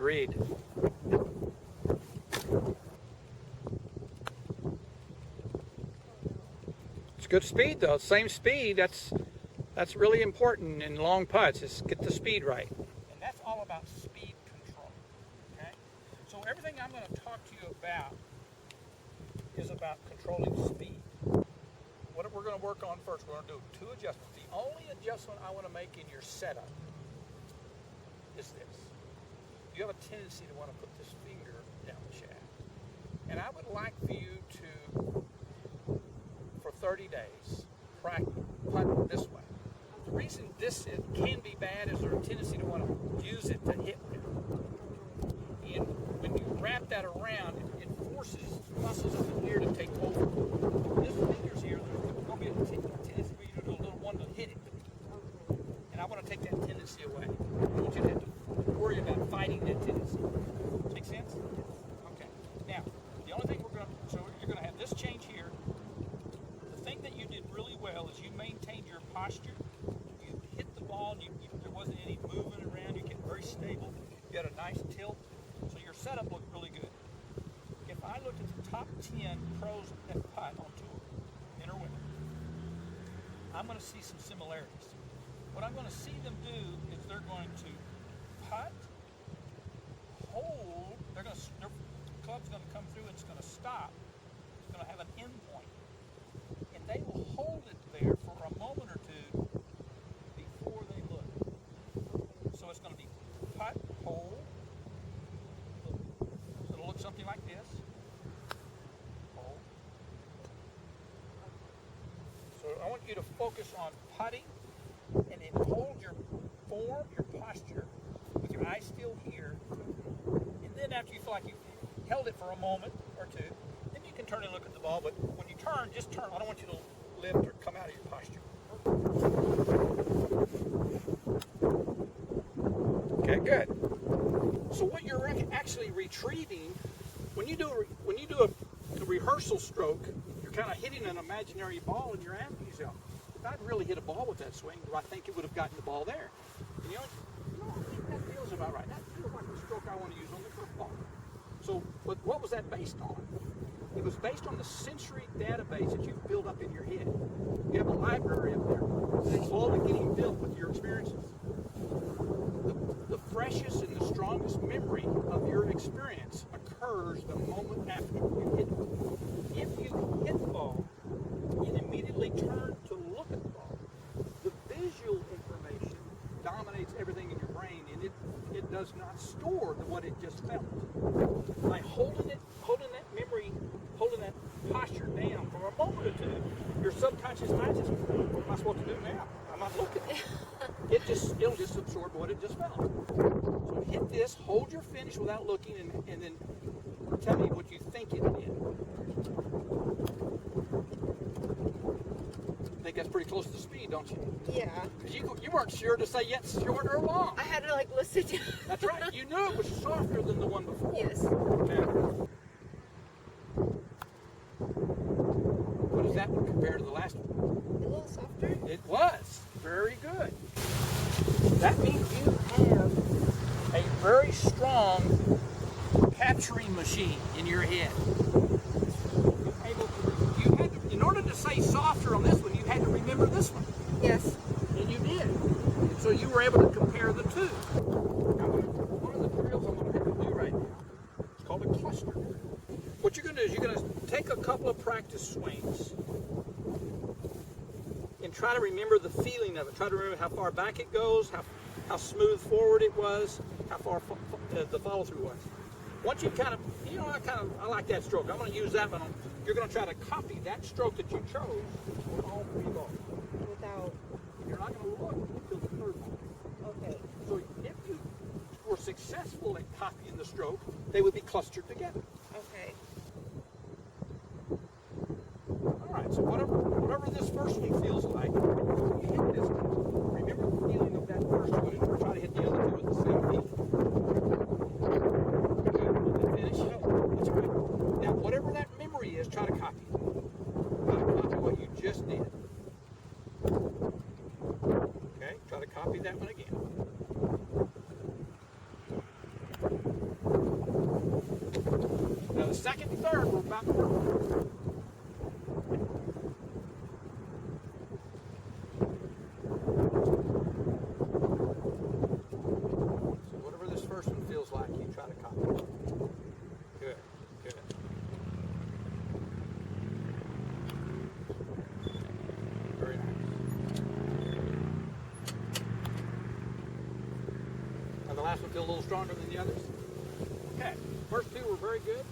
Agreed. It's good speed though. Same speed. That's really important in long putts. Is get the speed right. And that's all about speed control. Okay. So everything I'm going to talk to you about is about controlling speed. What we're going to work on first, we're going to do 2 adjustments. The only adjustment I want to make in your setup is this. You have a tendency to want to put this finger down the shaft. And I would like for you to, for 30 days, practice putt this way. The reason this can be bad is there's a tendency to want to use it to hit with. And when you wrap that around, it forces muscles in the ear to take over. This finger's here, there's going to be a tendency for you to do a little one to hit it. And I want to take that tendency away. I want you to have to worry about fighting that tendency. Make sense? Okay. Now, the only thing you're going to have this change here. The thing that you did really well is you maintained your posture. You hit the ball, and there wasn't any movement around. You kept very stable. You had a nice tilt. So your setup looked really good. If I looked at the top 10 pros that putt on tour, men or women, I'm going to see some similarities. What I'm going to see them do is they're going to putt, hold, their club's going to come through and it's going to stop. It's going to have an end point. And they will hold it there for a moment or two before they look. So it's going to be putt, hold. So it'll look something like this. Hold. So I want you to focus on putting and then hold your form, your posture, with your eyes still here. And then after you feel like you've held it for a moment or two, then you can turn and look at the ball. But when you turn, just turn. I don't want you to lift or come out of your posture. Okay, good. So what you're actually retrieving, when you do a rehearsal stroke, you're kind of hitting an imaginary ball and you're asking yourself, if I'd really hit a ball with that swing, do I think it would have gotten the ball there? And I think that feels about right. That feels like the stroke I want to use on the football. So what was that based on? It was based on the sensory database that you've built up in your head. You have a library up there that's slowly getting built with your experiences. The freshest and the strongest memory of your experience occurs the moment after you hit it. If you hit the ball and immediately turn to look at the ball, the visual information dominates everything in your brain, and it does not store what it just felt. By holding that memory, holding that posture down for a moment or two, your subconscious mind just, what am I supposed to do now? I'm not looking. It'll just absorb what it just felt. So hit this, hold your finish without looking, and then tell me what you think it did. I think that's pretty close to speed, don't you? Yeah. Because you weren't sure to say yes, short or long. I had to listen to. That's right. You knew it was softer than the one before. Yes. Okay. What does that compare to the last one? A little softer. It was. Very good. That means you have a very strong capturing machine in your head. In order to say softer on this one, you had to remember this one. Yes. And you did. And so you were able to compare the two. Now, one of the drills I'm going to have you do right now, it's called a cluster. What you're going to do is you're going to take a couple of practice swings and try to remember the feeling of it. Try to remember how far back it goes, how smooth forward it was, how far the follow through was. Once you kind of, I like that stroke. I'm going to use that one. You're going to try to copy that stroke that you chose on all 3 balls. Without. You're not going to look until the 3rd ball. Okay. So if you were successful at copying the stroke, they would be clustered together. Okay. All right. So whatever this first one feels like, when you hit this one, remember the feeling of that first one. Try to hit the other 2 with the same feeling. That's right. Now, whatever that memory is, try to copy it. Try to copy what you just did. Okay? Try to copy that one again. third. We're about to. So whatever this first one feels like, you try to copy. Good, good. Very nice. Now the last one feel a little stronger than the others? Okay, first two were very good.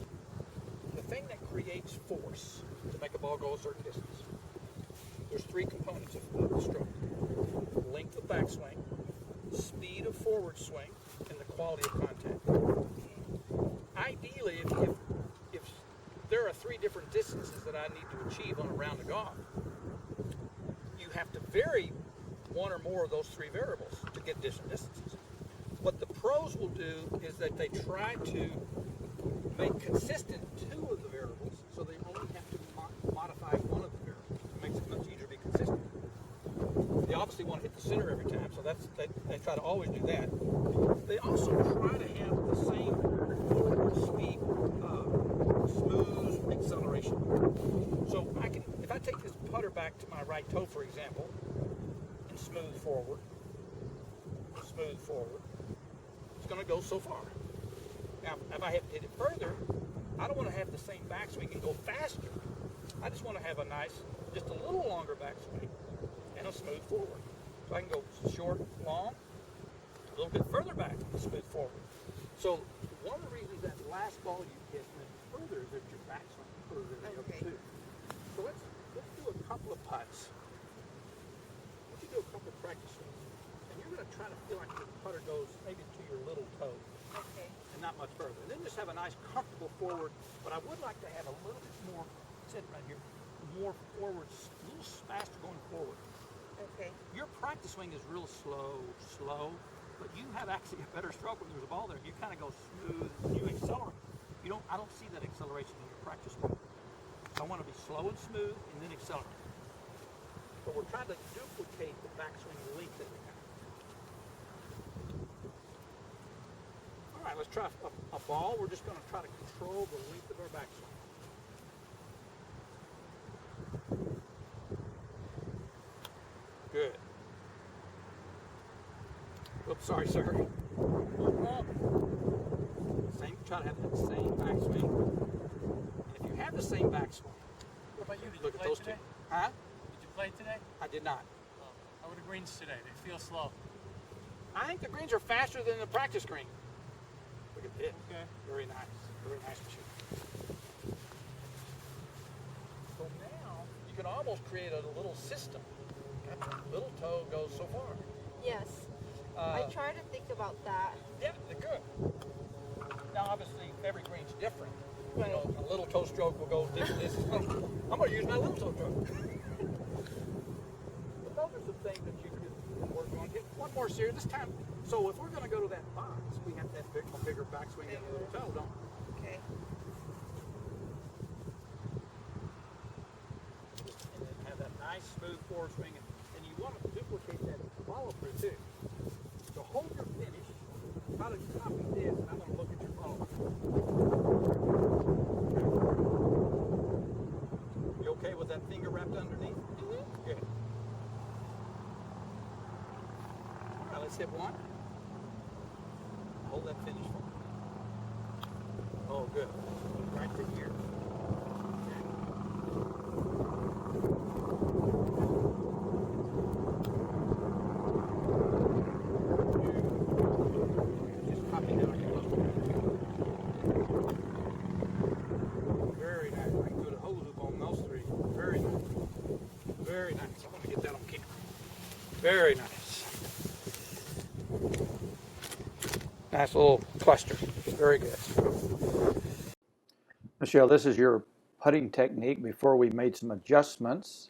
The thing that creates force to make a ball go a certain distance, there's three components of the stroke. Length of backswing, speed of forward swing, and the quality of contact. Ideally, if there are three different distances that I need to achieve on a round of golf, you have to vary one or more of those three variables to get different distances. What the pros will do is that they try to make consistent two of the variables, so they only have to modify one of the variables. It makes it much easier to be consistent. They obviously want to hit the center every time, so they try to always do that. They also try to have the same forward speed, smooth acceleration. So if I take this putter back to my right toe, for example, and smooth forward, it's going to go so far. Now, if I have to hit it further, I don't want to have the same backswing and go faster. I just want to have a nice, just a little longer backswing and a smooth forward. So I can go short, long, a little bit further back, smooth forward. So one of the reasons that last ball you hit went further is that your backswing further than the other two. So let's do a couple of putts. Let's do a couple of practice swings. And you're going to try to feel like your putter goes maybe to your little toe. Okay. And not much further. And then just have a nice comfortable forward, but I would like to have a little bit more, sit right here, more forward, a little faster going forward. Okay. Your practice swing is real slow, but you have actually a better stroke when there's a ball there. You kind of go smooth and you accelerate. I don't see that acceleration in your practice swing. I want to be slow and smooth and then accelerate. But we're trying to duplicate the backswing length that we have. All right, let's try a ball. We're just going to try to control the length of our backswing. Good. Oops, sorry, sir. Try to have that same backswing. And if you have the same backswing, What about you? Did look you at play those today? two. Huh? Did you play today? I did not. Oh. How were the greens today? They feel slow. I think the greens are faster than the practice green. Look at it. Okay. Very nice. Very nice machine. So now you can almost create a little system. Little toe goes so far. Yes. I try to think about that. Yeah, they're good. Now, obviously, every green's different. Right. You know, a little toe stroke will go this. I'm going to use my little toe stroke. But those are some things that you can work on. Hit one more series this time. So if we're going to go to that box, we have to have a bigger backswing than a little toe, don't we? Okay. And then have that nice smooth forward swing, and you want to duplicate that follow through too. So hold your finish, try to copy this, and I'm going to look at your follow through. You okay with that finger wrapped underneath? Mm-hmm. Good. All right, let's hit one. Hold that finish for me. Oh, good. Right to here. Just copy that like you love. Very nice. I can do the hose hoop on those three. Very nice. Very nice. I want to get that on camera. Very nice. Nice little cluster. Very good. Michelle, this is your putting technique before we made some adjustments.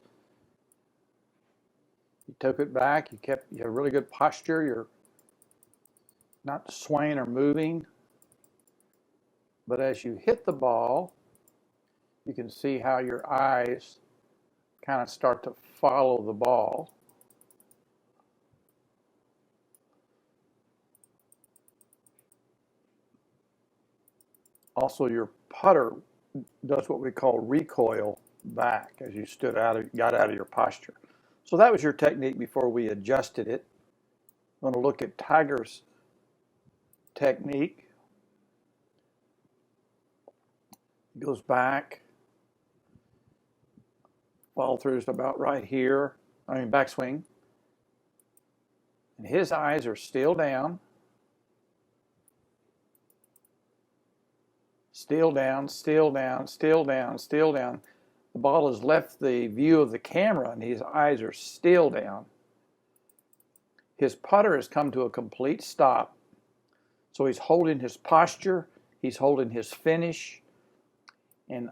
You took it back, you have really good posture, you're not swaying or moving. But as you hit the ball, you can see how your eyes kind of start to follow the ball. Also, your putter does what we call recoil back as you got out of your posture. So that was your technique before we adjusted it. I'm going to look at Tiger's technique. He goes back. Follow through is about right here. Backswing. And his eyes are still down. Still down, still down, still down, still down. The ball has left the view of the camera and his eyes are still down. His putter has come to a complete stop. So he's holding his posture, he's holding his finish, and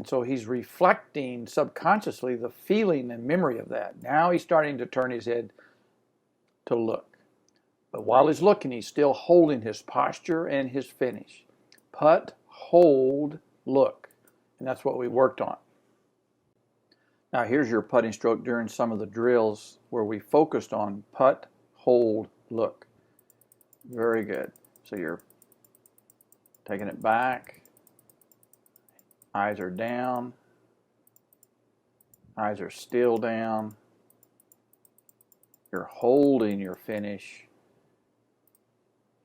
so he's reflecting subconsciously the feeling and memory of that. Now he's starting to turn his head to look. But while he's looking, he's still holding his posture and his finish. Putt, hold, look. And that's what we worked on. Now here's your putting stroke during some of the drills where we focused on putt, hold, look. Very good. So you're taking it back. Eyes are down. Eyes are still down. You're holding your finish.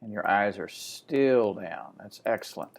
And your eyes are still down. That's excellent.